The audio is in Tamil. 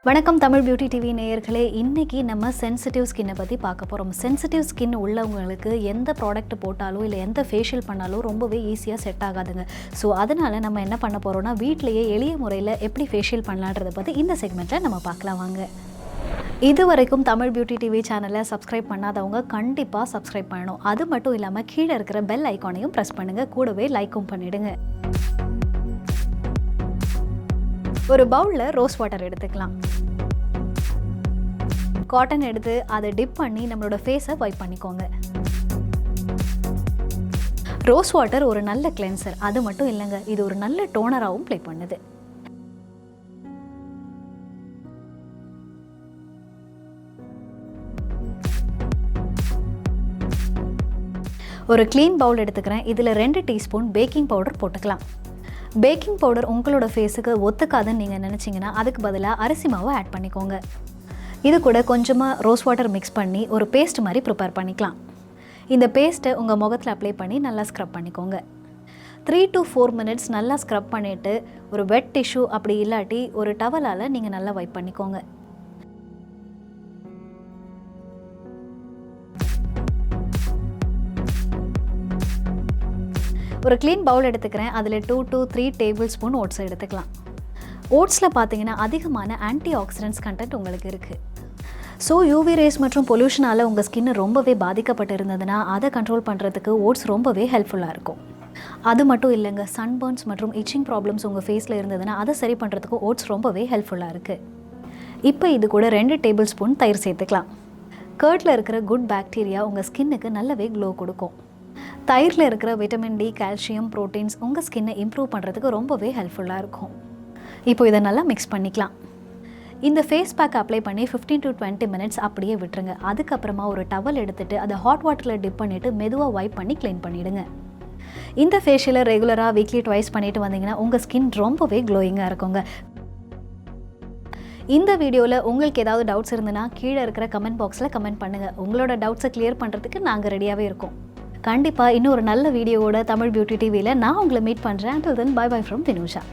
வணக்கம் தமிழ் பியூட்டி டிவி நேயர்களே. இன்றைக்கி நம்ம சென்சிட்டிவ் ஸ்கின்னை பற்றி பார்க்க போகிறோம். சென்சிட்டிவ் ஸ்கின் உள்ளவங்களுக்கு எந்த ப்ராடக்ட் போட்டாலோ இல்லை எந்த ஃபேஷியல் பண்ணாலும் ரொம்பவே ஈஸியாக செட் ஆகாதுங்க. ஸோ அதனால் நம்ம என்ன பண்ண போகிறோம்னா, வீட்டிலையே எளிய முறையில் எப்படி ஃபேஷியல் பண்ணலான்றதை பற்றி இந்த செக்மெண்ட்டில் நம்ம பார்க்கலாம் வாங்க. இது வரைக்கும் தமிழ் பியூட்டி டிவி சேனலை சப்ஸ்கிரைப் பண்ணாதவங்க கண்டிப்பாக சப்ஸ்கிரைப் பண்ணணும். அது மட்டும் இல்லாமல் கீழே இருக்கிற பெல் ஐக்கானையும் ப்ரெஸ் பண்ணுங்கள், கூடவே லைக்கும் பண்ணிவிடுங்க. ஒரு பவுலில் ரோஸ் வாட்டர் எடுத்துக்கலாம். காட்டன் எடுத்து அதை டிப் பண்ணி நம்மளோட ஃபேஸை வைப் பண்ணிக்கோங்க. ரோஸ் வாட்டர் ஒரு நல்ல கிளென்சர். அது மட்டும் இல்லைங்க, இது ஒரு நல்ல டோனராகவும் ப்ளே பண்ணுது. ஒரு க்ளீன் பவுல் எடுத்துக்கிறேன். இதில் 2 டீஸ்பூன் பேக்கிங் பவுடர் போட்டுக்கலாம். பேக்கிங் பவுடர் உங்களோட ஃபேஸுக்கு ஒத்துக்காதுன்னு நீங்கள் நினச்சிங்கன்னா அதுக்கு பதிலாக அரிசி மாவை ஆட் பண்ணிக்கோங்க. இது கூட கொஞ்சமாக ரோஸ் வாட்டர் மிக்ஸ் பண்ணி ஒரு பேஸ்ட் மாதிரி ப்ரிப்பேர் பண்ணிக்கலாம். இந்த பேஸ்ட்டை உங்கள் முகத்தில் அப்ளை பண்ணி நல்லா ஸ்க்ரப் பண்ணிக்கோங்க. 3 to 4 minutes நல்லா ஸ்க்ரப் பண்ணிவிட்டு ஒரு வெட் டிஷ்யூ அப்படி இல்லாட்டி ஒரு டவலால் நீங்கள் நல்லா வைப் பண்ணிக்கோங்க. ஒரு க்ளீன் பவுல் எடுத்துக்கிறேன். அதில் 2 to 3 டேபிள் ஸ்பூன் ஓட்ஸ் எடுத்துக்கலாம். ஓட்ஸில் பார்த்தீங்கன்னா அதிகமான ஆன்டி ஆக்சிடென்ட்ஸ் கண்டென்ட் உங்களுக்கு இருக்குது. ஸோ யூவி ரேஸ் மற்றும் பொல்யூஷனால் உங்கள் ஸ்கின்னு ரொம்பவே பாதிக்கப்பட்டு இருந்ததுன்னா அதை கண்ட்ரோல் பண்ணுறதுக்கு ஓட்ஸ் ரொம்பவே ஹெல்ப்ஃபுல்லாக இருக்கும். அது மட்டும் இல்லைங்க, சன்பர்ன்ஸ் மற்றும் இச்சிங் ப்ராப்ளம்ஸ் உங்கள் ஃபேஸில் இருந்ததுன்னா அதை சரி பண்ணுறதுக்கு ஓட்ஸ் ரொம்பவே ஹெல்ப்ஃபுல்லாக இருக்குது. இப்போ இது கூட 2 டேபிள் ஸ்பூன் தயிர் சேர்த்துக்கலாம். கர்ட்டில் இருக்கிற குட் பாக்டீரியா உங்கள் ஸ்கின்னுக்கு நல்லாவே க்ளோ கொடுக்கும். தயிரில் இருக்கிற விட்டமின் டி, கால்சியம், ப்ரோட்டீன்ஸ் உங்கள் ஸ்கின்னை இம்ப்ரூவ் பண்ணுறதுக்கு ரொம்பவே ஹெல்ப்ஃபுல்லாக இருக்கும். இப்போ இதை நல்லா மிக்ஸ் பண்ணிக்கலாம். இந்த ஃபேஸ் பேக் அப்ளை பண்ணி 15 to 20 minutes அப்படியே விட்டுருங்க. அதுக்கப்புறமா ஒரு டவல் எடுத்துகிட்டு அதை ஹாட் வாட்டரில் டிப் பண்ணிவிட்டு மெதுவாக வைப் பண்ணி க்ளீன் பண்ணிவிடுங்க. இந்த ஃபேஷியலை ரெகுலராக வீக்லி ட்வைஸ் பண்ணிட்டு வந்தீங்கன்னா உங்கள் ஸ்கின் ரொம்பவே க்ளோயிங்காக இருக்குங்க. இந்த வீடியோவில் உங்களுக்கு ஏதாவது டவுட்ஸ் இருந்ததுன்னா கீழே இருக்கிற கமெண்ட் பாக்ஸில் கமெண்ட் பண்ணுங்கள். உங்களோட டவுட்ஸை கிளியர் பண்ணுறதுக்கு நாங்கள் ரெடியாகவே இருக்கோம். கண்டிப்பாக இன்னும் ஒரு நல்ல வீடியோவோட தமிழ் பியூட்டி டிவியில் நான் உங்களை மீட் பண்ணுறேன். until then, bye bye from Vinusha.